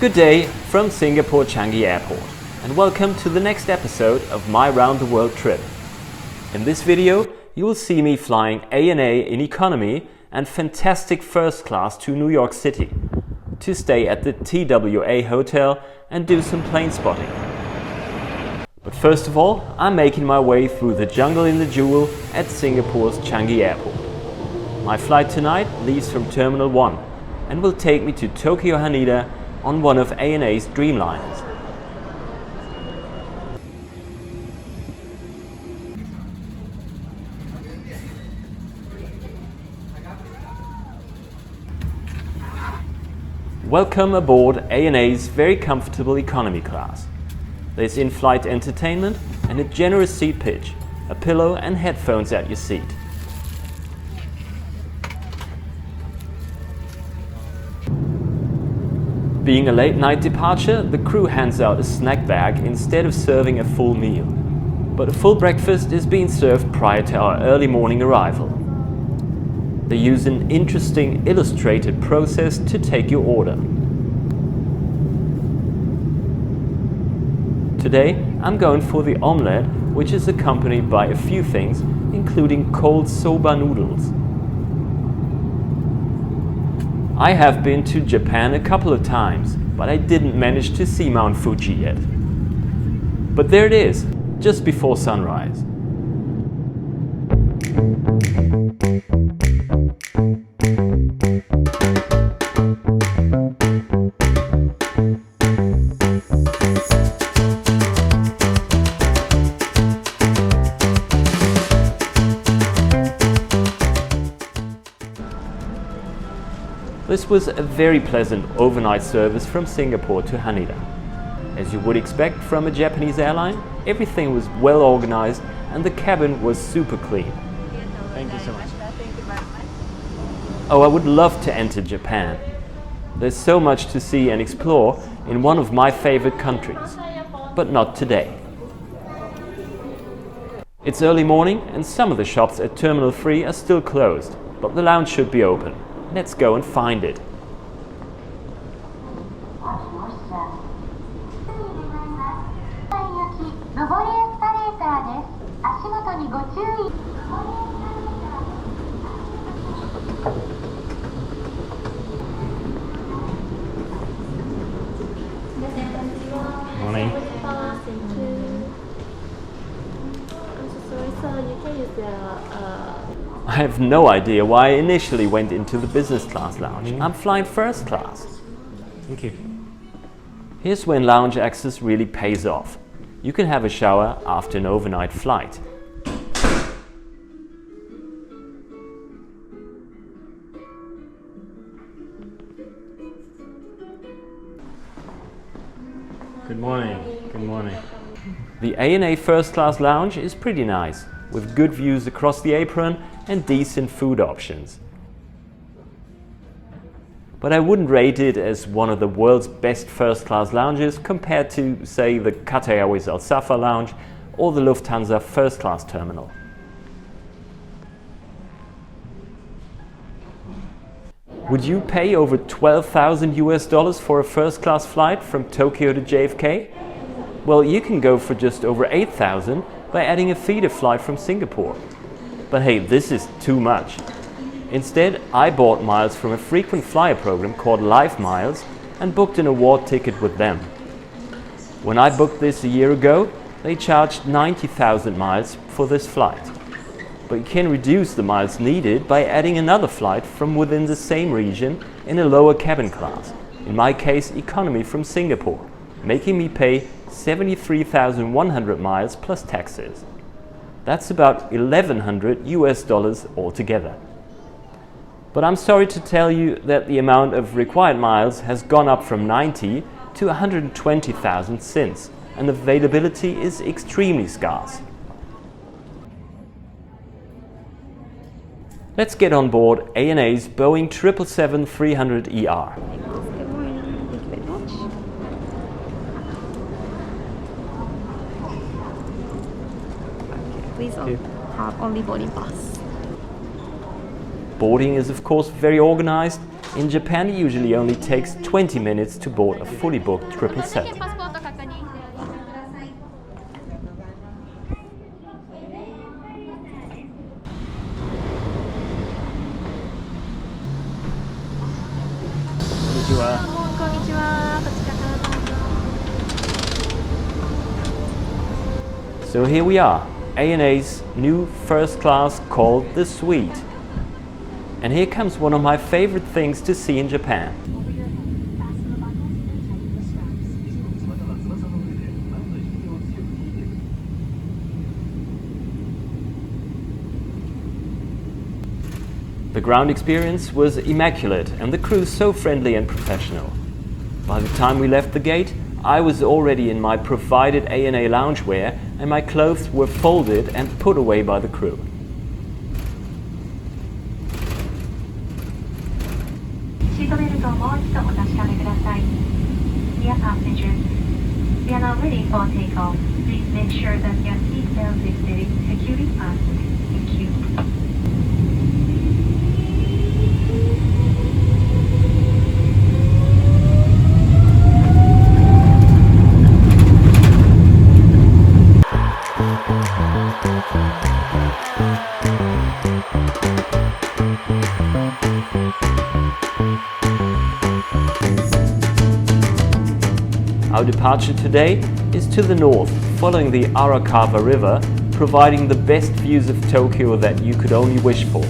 Good day from Singapore Changi Airport, and welcome to the next episode of my round the world trip. In this video you will see me flying ANA in economy and fantastic first class to New York City to stay at the TWA hotel and do some plane spotting. But first of all, I'm making my way through the jungle in the jewel at Singapore's Changi Airport. My flight tonight leaves from Terminal 1 and will take me to Tokyo Haneda on one of ANA's Dreamliners. Welcome aboard ANA's very comfortable economy class. There's in-flight entertainment and a generous seat pitch, a pillow and headphones at your seat. Being a late night departure, the crew hands out a snack bag instead of serving a full meal. But a full breakfast is being served prior to our early morning arrival. They use an interesting illustrated process to take your order. Today I'm going for the omelette, which is accompanied by a few things, including cold soba noodles. I have been to Japan a couple of times, but I didn't manage to see Mount Fuji yet. But there it is, just before sunrise. This was a very pleasant overnight service from Singapore to Haneda. As you would expect from a Japanese airline, everything was well organized and the cabin was super clean. Thank you so much. Oh, I would love to enter Japan. There's so much to see and explore in one of my favorite countries, but not today. It's early morning and some of the shops at Terminal 3 are still closed, but the lounge should be open. Let's go and find it. Morning. I have no idea why I initially went into the business class lounge. I'm flying first class. Thank you. Here's when lounge access really pays off. You can have a shower after an overnight flight. Good morning. Good morning. The ANA first class lounge is pretty nice, with good views across the apron and decent food options. But I wouldn't rate it as one of the world's best first class lounges compared to, say, the Qatar Airways Al Safa lounge or the Lufthansa first class terminal. Would you pay over $12,000 for a first class flight from Tokyo to JFK? Well, you can go for just over $8,000 by adding a feeder flight from Singapore. But hey, this is too much. Instead, I bought miles from a frequent flyer program called Live Miles and booked an award ticket with them. When I booked this a year ago, they charged 90,000 miles for this flight. But you can reduce the miles needed by adding another flight from within the same region in a lower cabin class, in my case economy from Singapore, making me pay 73,100 miles plus taxes. That's about $1,100 altogether. But I'm sorry to tell you that the amount of required miles has gone up from 90 to 120,000 since, and availability is extremely scarce. Let's get on board ANA's Boeing 777-300ER. Good morning. Thank you very much. Okay, please have only boarding pass. Boarding is of course very organized In Japan it usually only takes 20 minutes to board a fully booked 777. パスポート確認。こんにちは。こんにちは。こちらからどうぞ。 So here we are, ANA's new first class called the Suite. And here comes one of my favorite things to see in Japan. The ground experience was immaculate and the crew so friendly and professional. By the time we left the gate, I was already in my provided ANA loungewear and my clothes were folded and put away by the crew. Dear passengers, we are now ready for takeoff. Please make sure that your seatbelt is securely fastened. Thank you. Our departure today is to the north, following the Arakawa River, providing the best views of Tokyo that you could only wish for.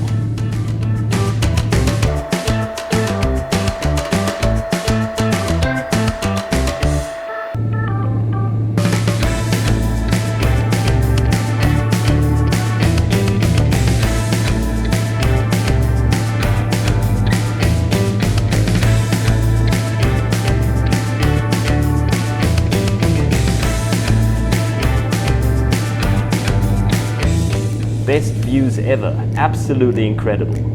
Best views ever, absolutely incredible.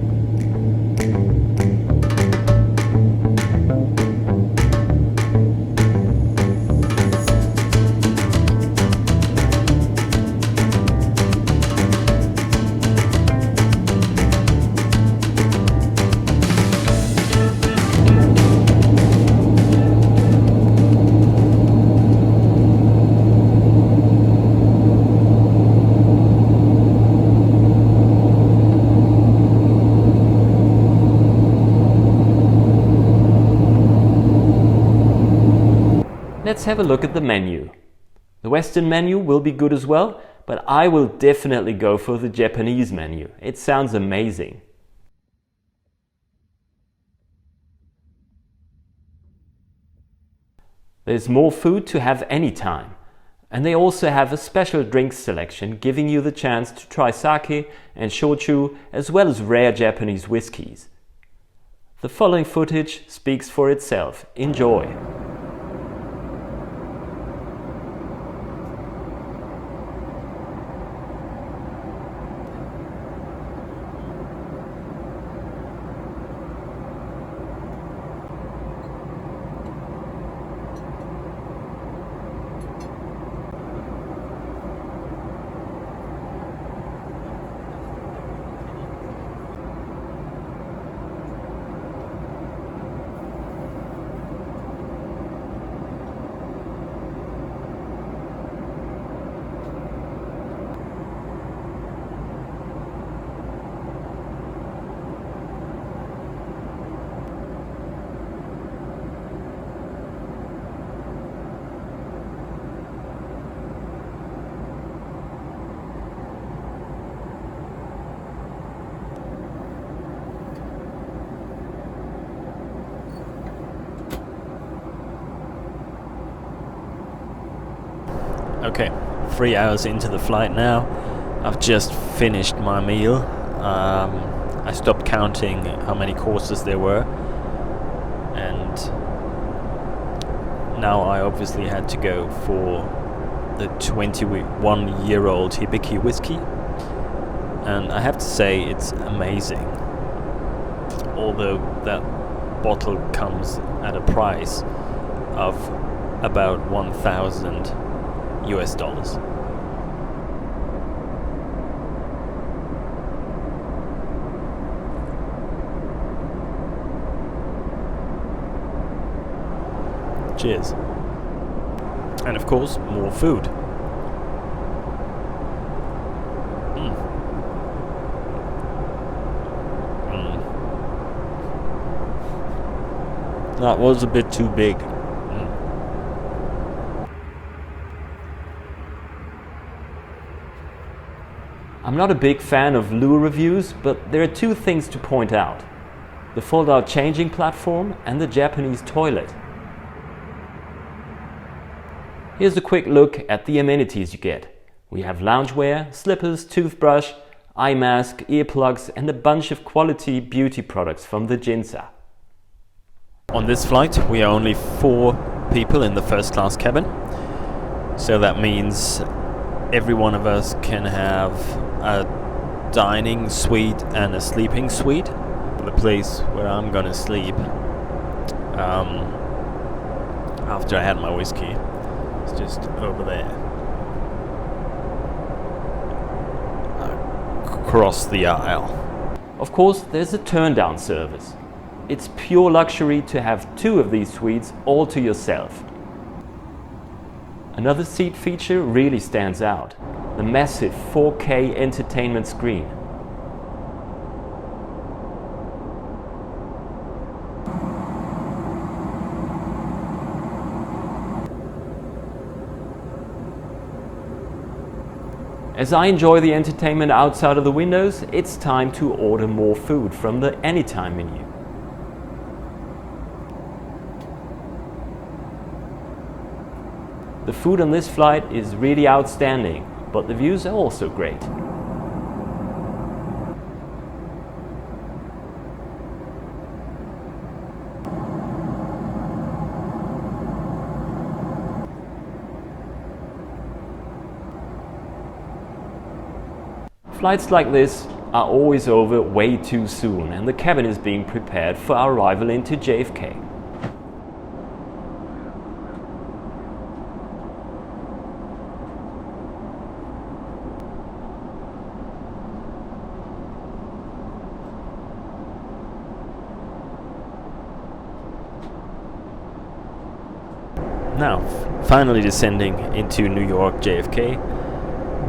Let's have a look at the menu. The Western menu will be good as well, but I will definitely go for the Japanese menu. It sounds amazing. There's more food to have anytime. And they also have a special drinks selection, giving you the chance to try sake and shochu, as well as rare Japanese whiskies. The following footage speaks for itself. Enjoy! Okay, 3 hours into the flight now. I've just finished my meal. I stopped counting how many courses there were, and now I obviously had to go for the 21-year-old Hibiki whiskey, and I have to say it's amazing. Although that bottle comes at a price of about $1,000 US. Cheers. And of course, more food. That was a bit too big. I'm not a big fan of lure reviews, but there are two things to point out: the fold-out changing platform and the Japanese toilet. Here's a quick look at the amenities you get. We have loungewear, slippers, toothbrush, eye mask, earplugs and a bunch of quality beauty products from the Ginza. On this flight we are only 4 people in the first class cabin, so that means every one of us can have a dining suite and a sleeping suite. The place where I'm gonna sleep after I had my whiskey is just over there, across the aisle. Of course, there's a turn-down service. It's pure luxury to have 2 of these suites all to yourself. Another seat feature really stands out: the massive 4K entertainment screen. As I enjoy the entertainment outside of the windows, it's time to order more food from the Anytime menu. The food on this flight is really outstanding, but the views are also great. Flights like this are always over way too soon, and the cabin is being prepared for our arrival into JFK. Now, finally descending into New York JFK.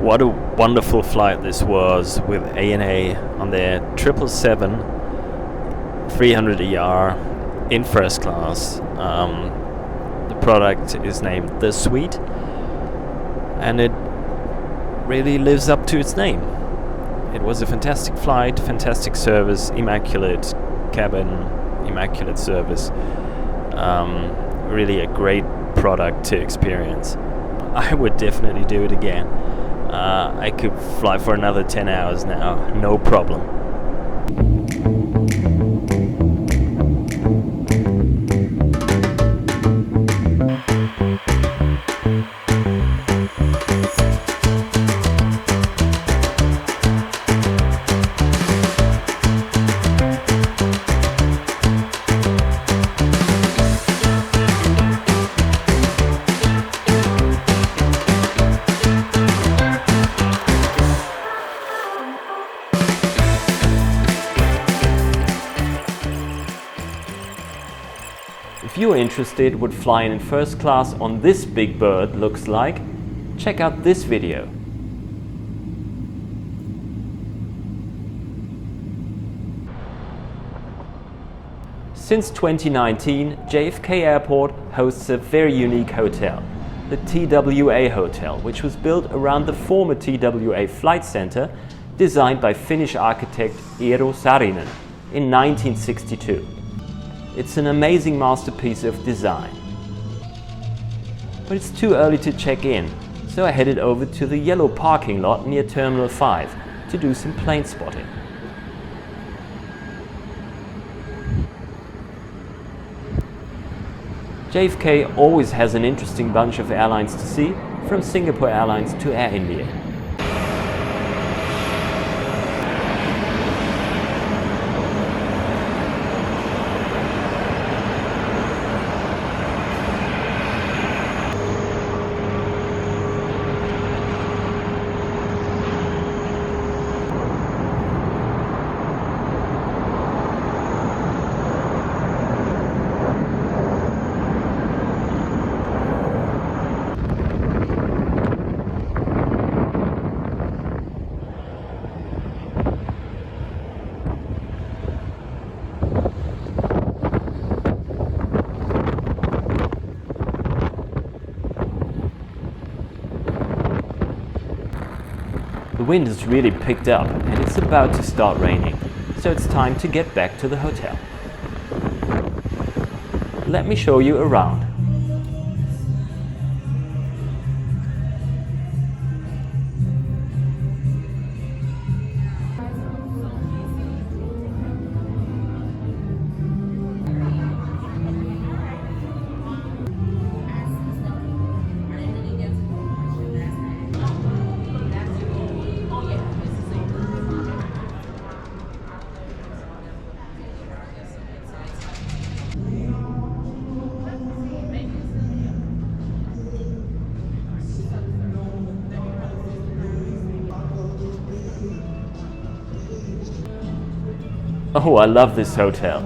What a wonderful flight this was, with ANA on their 777 300ER in first class. The product is named The Suite, and it really lives up to its name. It was a fantastic flight, fantastic service, immaculate cabin, immaculate service. Really a great product to experience. I would definitely do it again. I could fly for another 10 hours now, no problem. If you're interested what flying in first class on this big bird looks like, check out this video. Since 2019, JFK Airport hosts a very unique hotel, the TWA Hotel, which was built around the former TWA Flight Center, designed by Finnish architect Eero Saarinen in 1962. It's an amazing masterpiece of design. But it's too early to check in, so I headed over to the yellow parking lot near Terminal 5 to do some plane spotting. JFK always has an interesting bunch of airlines to see, from Singapore Airlines to Air India. The wind has really picked up and it's about to start raining, so it's time to get back to the hotel. Let me show you around. Oh, I love this hotel.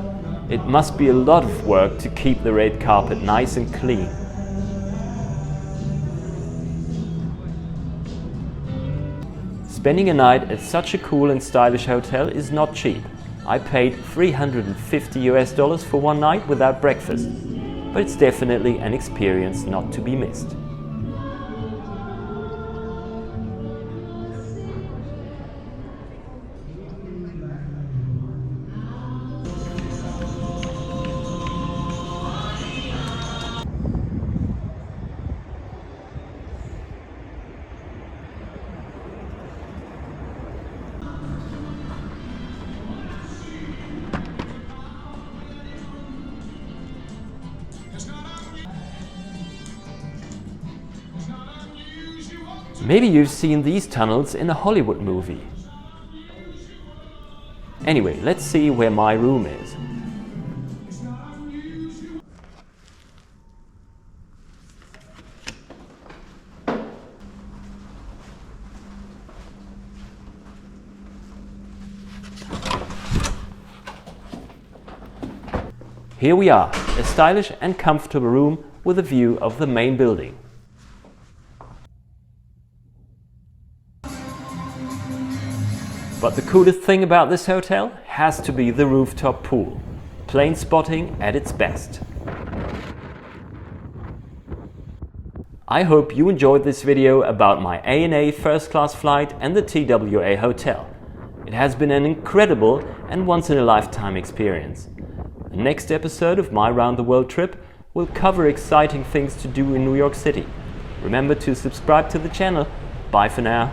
It must be a lot of work to keep the red carpet nice and clean. Spending a night at such a cool and stylish hotel is not cheap. I paid $350 for one night without breakfast, but it's definitely an experience not to be missed. Maybe you've seen these tunnels in a Hollywood movie. Anyway, let's see where my room is. Here we are, a stylish and comfortable room with a view of the main building. But the coolest thing about this hotel has to be the rooftop pool. Plane spotting at its best. I hope you enjoyed this video about my ANA first class flight and the TWA hotel. It has been an incredible and once-in-a-lifetime experience. The next episode of my round the world trip will cover exciting things to do in New York City. Remember to subscribe to the channel. Bye for now.